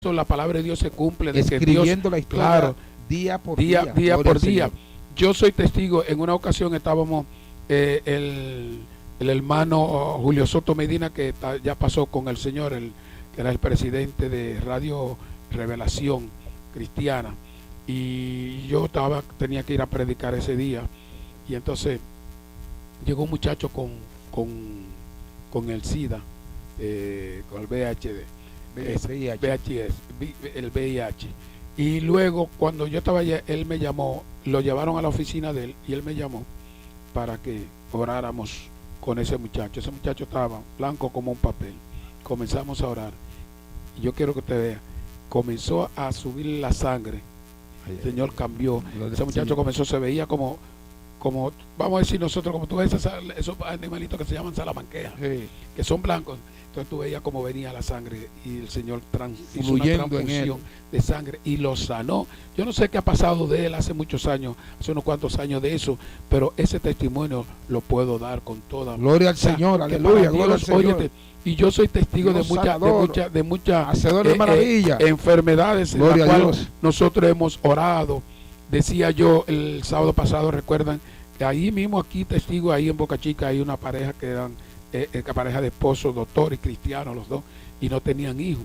esto, la palabra de Dios se cumple, de que escribiendo Dios, la historia, claro, día por día Gloria por al día. Señor. Yo soy testigo. En una ocasión estábamos, el hermano Julio Soto Medina, que ya pasó con el Señor, que era el presidente de Radio Revelación Cristiana, y yo tenía que ir a predicar ese día, y entonces llegó un muchacho con el SIDA, con el el VIH. Y luego, cuando yo estaba allá, él me llamó, lo llevaron a la oficina de él, y él me llamó para que oráramos con ese muchacho. Ese muchacho estaba blanco como un papel. Comenzamos a orar. Y yo quiero que usted vea, comenzó a subir la sangre. El Señor cambió. Ese muchacho comenzó, se veía como, vamos a decir nosotros, como tú ves esos animalitos que se llaman salamanqueas, que son blancos. Entonces tú veías cómo venía la sangre, y el Señor hizo una transfusión de sangre y lo sanó. Yo no sé qué ha pasado de él hace muchos años, hace unos cuantos años de eso, pero ese testimonio lo puedo dar con toda gloria al Señor, aleluya, gloria al Señor. Óyete, y yo soy testigo de muchas hacedor de maravilla, enfermedades en las cuales nosotros hemos orado. Decía yo el sábado pasado, recuerdan, que ahí mismo, aquí testigo, ahí en Boca Chica hay una pareja que eran pareja de esposos, doctor y cristiano los dos, y no tenían hijos.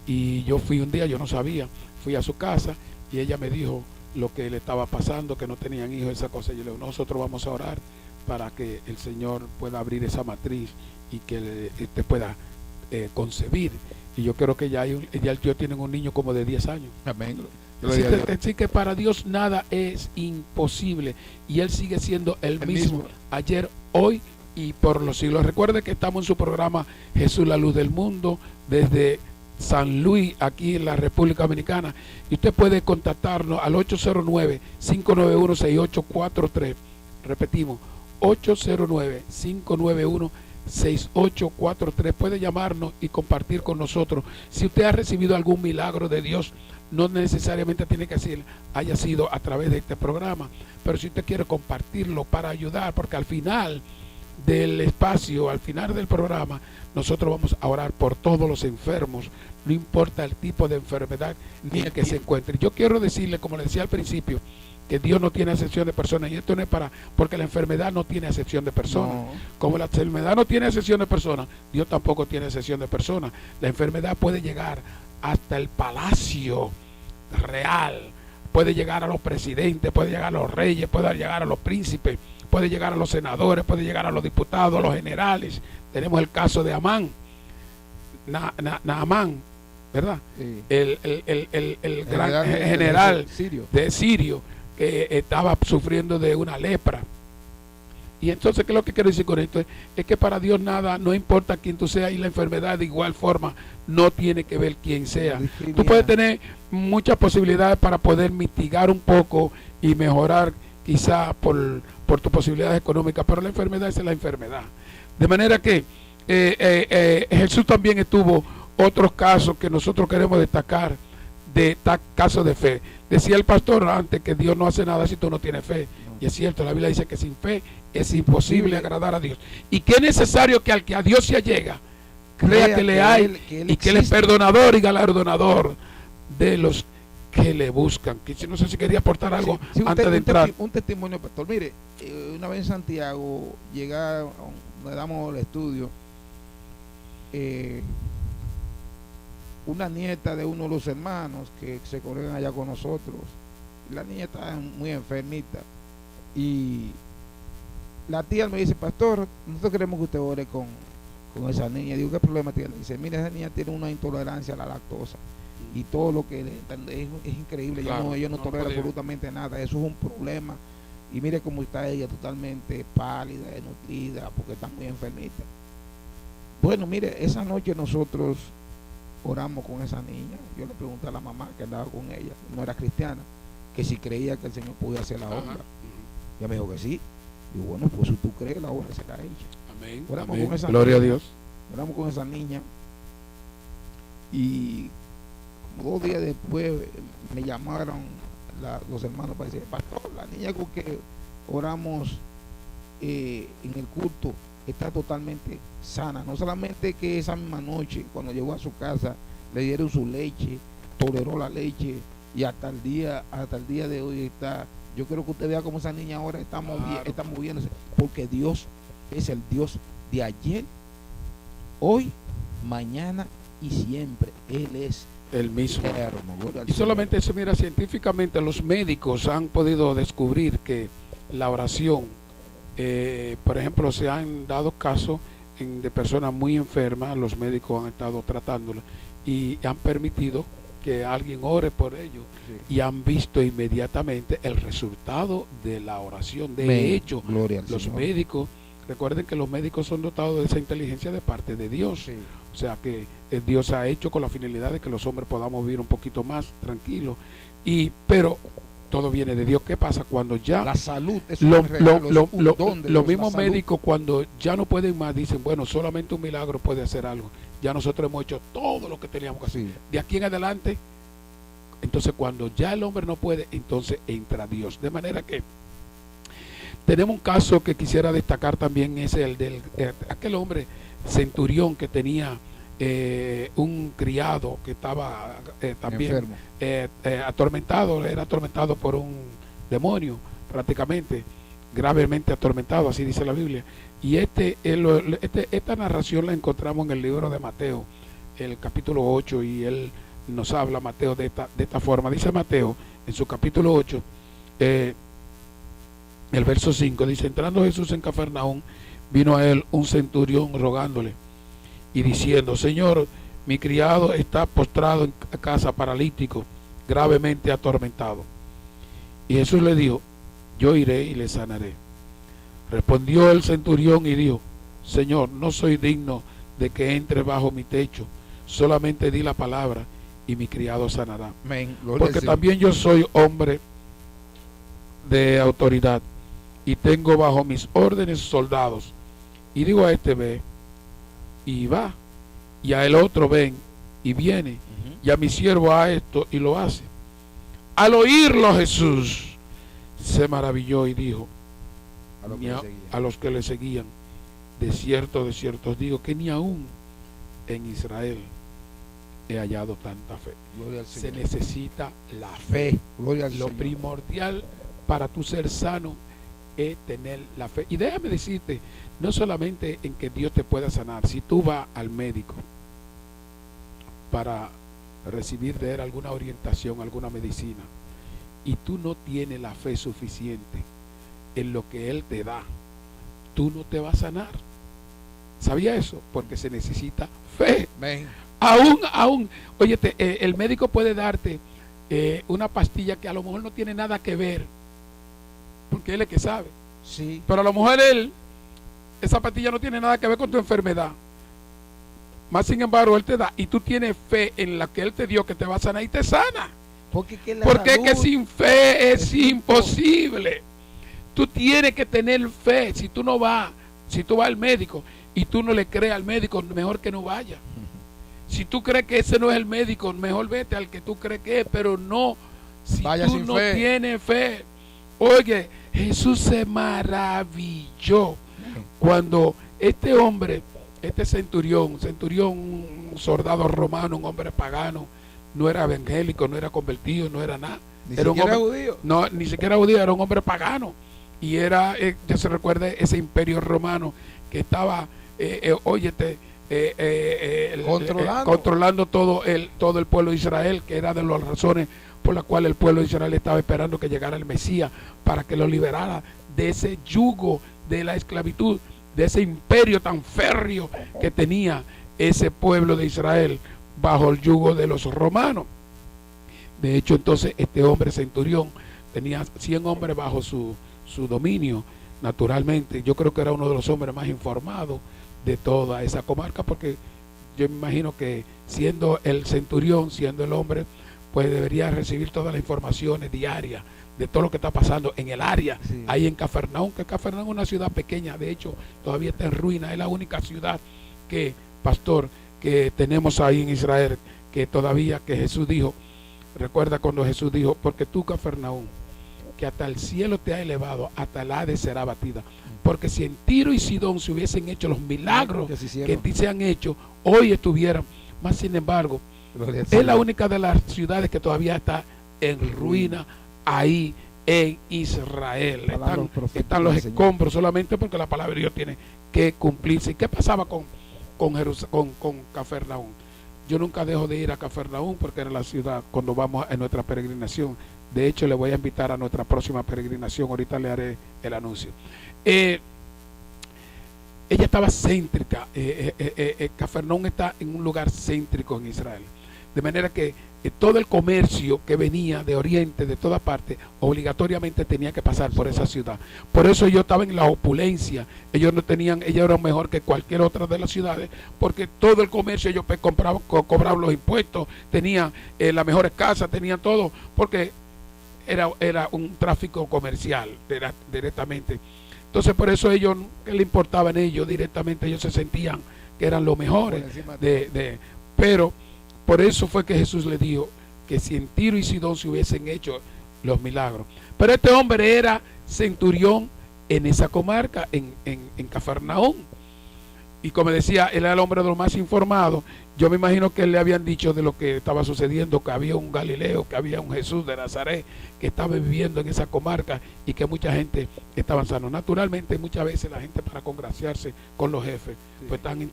Y yo fui un día, yo no sabía, fui a su casa y ella me dijo lo que le estaba pasando, que no tenían hijos, esa cosa. Y yo le digo, nosotros vamos a orar para que el Señor pueda abrir esa matriz y que te pueda concebir. Y yo creo que ya el tío tienen un niño como de 10 años. Amén. Así que para Dios nada es imposible, y Él sigue siendo el mismo ayer, hoy y por los siglos. Recuerde que estamos en su programa Jesús, la luz del mundo, desde San Luis, aquí en la República Dominicana, y usted puede contactarnos al 809-591-6843. Repetimos, 809-591-6843. Puede llamarnos y compartir con nosotros. Si usted ha recibido algún milagro de Dios, no necesariamente tiene que decir haya sido a través de este programa, pero si usted quiere compartirlo para ayudar, porque al final del espacio, al final del programa, nosotros vamos a orar por todos los enfermos, no importa el tipo de enfermedad ni el que se encuentre. Yo quiero decirle, como le decía al principio, que Dios no tiene acepción de personas, y esto no es porque la enfermedad no tiene acepción de personas. No. Como la enfermedad no tiene acepción de personas, Dios tampoco tiene acepción de personas. La enfermedad puede llegar hasta el palacio real, puede llegar a los presidentes, puede llegar a los reyes, puede llegar a los príncipes, puede llegar a los senadores, puede llegar a los diputados, a los generales. Tenemos el caso de Amán, Naamán, ¿verdad? Sí. El gran general de Sirio, que estaba sufriendo de una lepra. Y entonces, ¿qué es lo que quiero decir con esto? Es que para Dios nada, no importa quién tú seas, y la enfermedad de igual forma no tiene que ver quién sea. Tú puedes tener muchas posibilidades para poder mitigar un poco y mejorar quizá por tus posibilidades económicas, pero la enfermedad es la enfermedad. De manera que Jesús también tuvo otros casos que nosotros queremos destacar, de casos de fe. Decía el pastor antes que Dios no hace nada si tú no tienes fe. Y es cierto, la Biblia dice que sin fe es imposible agradar a Dios. Y que es necesario que al que a Dios se allega, crea que le hay, y que Él es perdonador y galardonador de los que le buscan. No sé si quería aportar algo antes de entrar. Un testimonio, pastor. Mire, una vez en Santiago, le damos el estudio, una nieta de uno de los hermanos que se congregan allá con nosotros. La niña está muy enfermita, y la tía me dice, pastor, nosotros queremos que usted ore con esa niña. Digo, ¿qué problema tiene? Dice, mira, esa niña tiene una intolerancia a la lactosa, y todo lo que es increíble. Claro, ella no tolera absolutamente nada. Eso es un problema. Y mire cómo está ella, totalmente pálida, desnutrida, porque está muy enfermita. Bueno, mire, esa noche nosotros oramos con esa niña. Yo le pregunté a la mamá que andaba con ella, no era cristiana, que si creía que el Señor podía hacer la obra. Ella me dijo que sí. Digo, bueno, pues si tú crees, la obra será hecha. Amén. Oramos Amén. Con esa Gloria niña, a Dios. Oramos con esa niña, y como 2 días después me llamaron los hermanos para decir, pastor, la niña con que oramos en el culto está totalmente sana. No solamente que esa misma noche, cuando llegó a su casa, le dieron su leche, toleró la leche y hasta el día de hoy está. Yo creo que usted vea cómo esa niña ahora está moviéndose, porque Dios es el Dios de ayer, hoy, mañana y siempre. Él es el mismo. Eterno. Y solamente eso, mira, científicamente los médicos han podido descubrir que la oración, por ejemplo, se han dado casos de personas muy enfermas, los médicos han estado tratándolas y han permitido que alguien ore por ellos, sí, y han visto inmediatamente el resultado de la oración. De hecho, los Señor. Médicos, recuerden que los médicos son dotados de esa inteligencia de parte de Dios, sí. O sea que Dios ha hecho con la finalidad de que los hombres podamos vivir un poquito más tranquilos, pero todo viene de Dios. ¿Qué pasa cuando ya la salud es los mismos médicos, cuando ya no pueden más, dicen, bueno, solamente un milagro puede hacer algo? Ya nosotros hemos hecho todo lo que teníamos que hacer. Sí. De aquí en adelante, entonces cuando ya el hombre no puede, entonces entra Dios. De manera que tenemos un caso que quisiera destacar también, es el de aquel hombre centurión que tenía un criado que estaba también atormentado, era atormentado por un demonio, prácticamente gravemente atormentado, así dice la Biblia. Y esta narración la encontramos en el libro de Mateo, el capítulo 8, y él nos habla, Mateo, de esta forma. Dice Mateo, en su capítulo 8, el verso 5, dice: entrando Jesús en Cafarnaúm, vino a él un centurión rogándole y diciendo: Señor, mi criado está postrado en casa, paralítico, gravemente atormentado. Y Jesús le dijo: yo iré y le sanaré. Respondió el centurión y dijo: Señor, no soy digno de que entre bajo mi techo, solamente di la palabra y mi criado sanará. Amén. Porque también yo soy hombre de autoridad y tengo bajo mis órdenes soldados. Y digo a este: ve, y va, y a el otro: ven, y viene, y a mi siervo: a esto, y lo hace. Al oírlo, Jesús se maravilló y dijo a los que le seguían: de cierto os digo que ni aún en Israel he hallado tanta fe. Se necesita la fe. Lo primordial para tu ser sano es tener la fe. Y déjame decirte, no solamente en que Dios te pueda sanar. Si tú vas al médico para recibir de él alguna orientación, alguna medicina, y tú no tienes la fe suficiente en lo que él te da, tú no te vas a sanar. ¿Sabía eso? Porque se necesita fe. Aún, óyete, el médico puede darte una pastilla que a lo mejor no tiene nada que ver, porque él es que sabe. Sí. Pero a lo mejor esa pastilla no tiene nada que ver con tu enfermedad. Más sin embargo, él te da, y tú tienes fe en la que él te dio, que te va a sanar, y te sana. Porque es que sin fe es imposible. Tú tienes que tener fe. Si tú vas al médico y tú no le crees al médico, mejor que no vaya. Si tú crees que ese no es el médico, mejor vete al que tú crees que es, pero no, si tú no tienes fe. Oye, Jesús se maravilló cuando este hombre, este centurión, un soldado romano, un hombre pagano, no era evangélico, no era convertido, no era nada. Era un hombre judío. No, ni siquiera judío, era un hombre pagano. Y era, ya se recuerda, ese imperio romano que estaba, controlando todo el pueblo de Israel, que era de las razones por las cuales el pueblo de Israel estaba esperando que llegara el Mesías para que lo liberara de ese yugo de la esclavitud, de ese imperio tan férreo que tenía ese pueblo de Israel bajo el yugo de los romanos. De hecho, entonces, este hombre centurión tenía 100 hombres bajo su dominio. Naturalmente, yo creo que era uno de los hombres más informados de toda esa comarca, porque yo me imagino que siendo el centurión, siendo el hombre, pues debería recibir todas las informaciones diarias de todo lo que está pasando en el área, sí. Ahí en Cafarnaúm, que Cafarnaúm es una ciudad pequeña, de hecho todavía está en ruina, es la única ciudad que, pastor, que tenemos ahí en Israel, que todavía, que Jesús dijo, recuerda cuando Jesús dijo: porque tú, Cafarnaúm, que hasta el cielo te ha elevado, hasta el Hades será batida. Porque si en Tiro y Sidón se hubiesen hecho los milagros que se han hecho, hoy estuvieran. Más sin embargo, Es la única de las ciudades que todavía está en ruina ahí en Israel. Están los escombros solamente porque la palabra de Dios tiene que cumplirse. ¿Y qué pasaba con Cafarnaúm? Yo nunca dejo de ir a Cafarnaúm porque era la ciudad cuando vamos en nuestra peregrinación. De hecho, le voy a invitar a nuestra próxima peregrinación. Ahorita le haré el anuncio. Ella estaba céntrica. Cafarnaúm está en un lugar céntrico en Israel. De manera que todo el comercio que venía de Oriente, de toda parte, obligatoriamente tenía que pasar por esa ciudad. Por eso ellos estaban en la opulencia. Ellos eran mejor que cualquier otra de las ciudades, porque todo el comercio ellos cobraban los impuestos, tenían las mejores casas, tenían todo, porque era un tráfico comercial directamente. Entonces por eso ellos, ¿qué le importaban ellos directamente? Ellos se sentían que eran los mejores. Pero por eso fue que Jesús le dijo que si en Tiro y Sidón se hubiesen hecho los milagros. Pero este hombre era centurión en esa comarca, en Cafarnaúm. Y como decía, él era el hombre de lo más informado. Yo me imagino que le habían dicho de lo que estaba sucediendo, que había un Galileo, que había un Jesús de Nazaret, que estaba viviendo en esa comarca y que mucha gente estaba sana. Naturalmente, muchas veces la gente, para congraciarse con los jefes, pues están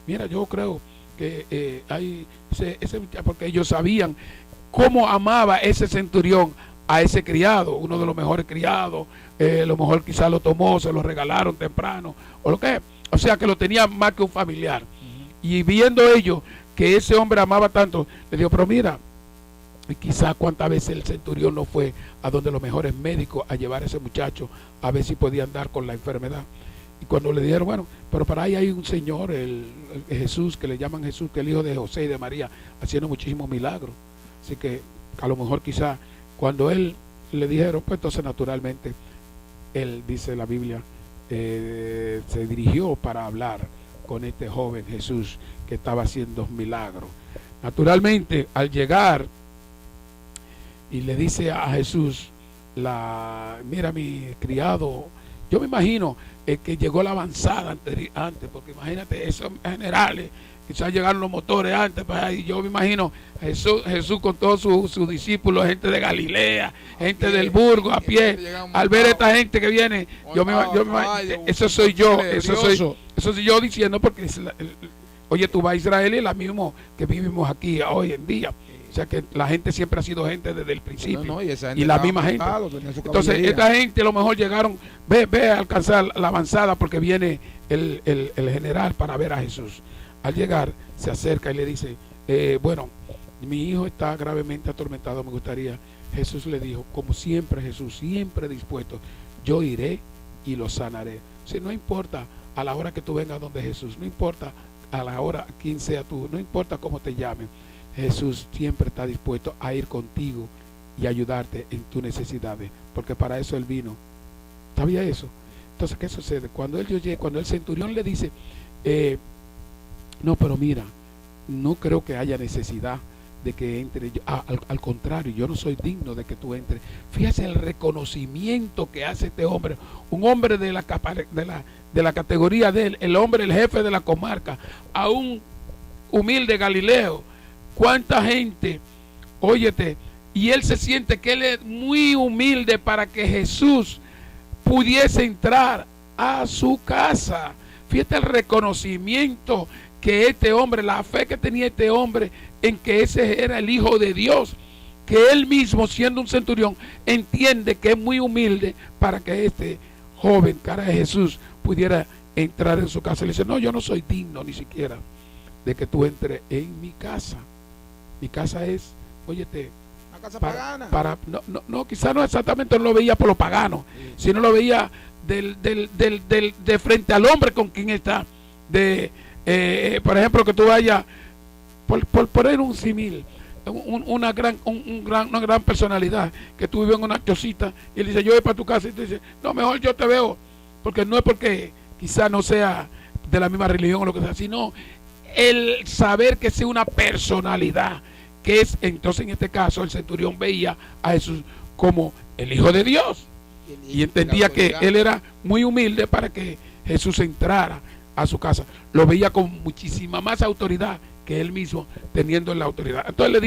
mira, yo creo que hay porque ellos sabían cómo amaba ese centurión a ese criado, uno de los mejores criados. Lo mejor quizás lo tomó, se lo regalaron temprano o lo que, o sea que lo tenía más que un familiar. Y viendo ellos que ese hombre amaba tanto, le dijo, pero mira, y quizás cuántas veces el centurión no fue a donde los mejores médicos a llevar a ese muchacho a ver si podía andar con la enfermedad. Y cuando le dijeron, bueno, pero para ahí hay un señor, el Jesús, que le llaman Jesús, que es el hijo de José y de María, haciendo muchísimos milagros. Así que a lo mejor quizá cuando él le dijeron, pues entonces naturalmente, él, dice la Biblia, se dirigió para hablar con este joven Jesús que estaba haciendo milagros. Naturalmente, al llegar, y le dice a Jesús, mira mi criado, yo me imagino que llegó la avanzada antes, porque imagínate, esos generales, quizás llegaron los motores antes, pues, yo me imagino Jesús con todos sus discípulos, gente de Galilea, gente del Burgo, a pie, al ver a esta gente que viene, eso soy yo diciendo, porque oye, tú vas a Israel y es la mismo que vivimos aquí hoy en día. O sea que la gente siempre ha sido gente desde el principio. Y la misma gente. Entonces, esta gente a lo mejor llegaron, ve a alcanzar la avanzada porque viene el general para ver a Jesús. Al llegar, se acerca y le dice, bueno, mi hijo está gravemente atormentado, me gustaría. Jesús le dijo, como siempre Jesús, siempre dispuesto, yo iré y lo sanaré. O sea, no importa a la hora que tú vengas donde Jesús, no importa a la hora quién sea tú, no importa cómo te llamen. Jesús siempre está dispuesto a ir contigo y ayudarte en tus necesidades, porque para eso Él vino. ¿Sabía eso? Entonces, ¿qué sucede? Cuando el centurión le dice, no, pero mira, no creo que haya necesidad de que entre. Al contrario, yo no soy digno de que tú entres. Fíjese el reconocimiento que hace este hombre, un hombre de la categoría de él, el jefe de la comarca, a un humilde Galileo. ¿Cuánta gente? Óyete, y él se siente que él es muy humilde para que Jesús pudiese entrar a su casa. Fíjate el reconocimiento que este hombre, la fe que tenía este hombre en que ese era el Hijo de Dios, que él mismo, siendo un centurión, entiende que es muy humilde para que este joven, cara de Jesús, pudiera entrar en su casa. Le dice, no, yo no soy digno ni siquiera de que tú entres en mi casa. Mi casa es, óyete, una casa pagana. No, quizás no exactamente no lo veía por lo pagano, sino lo veía de frente al hombre con quien está. Por ejemplo, que tú vayas, por poner un símil, una gran personalidad, que tú vives en una chocita y él dice, yo voy para tu casa, y tú dices, no, mejor yo te veo, porque no es porque quizás no sea de la misma religión o lo que sea, sino el saber que sea una personalidad, que es, entonces en este caso el centurión veía a Jesús como el Hijo de Dios y entendía que él era muy humilde para que Jesús entrara a su casa. Lo veía con muchísima más autoridad que él mismo teniendo la autoridad. Entonces le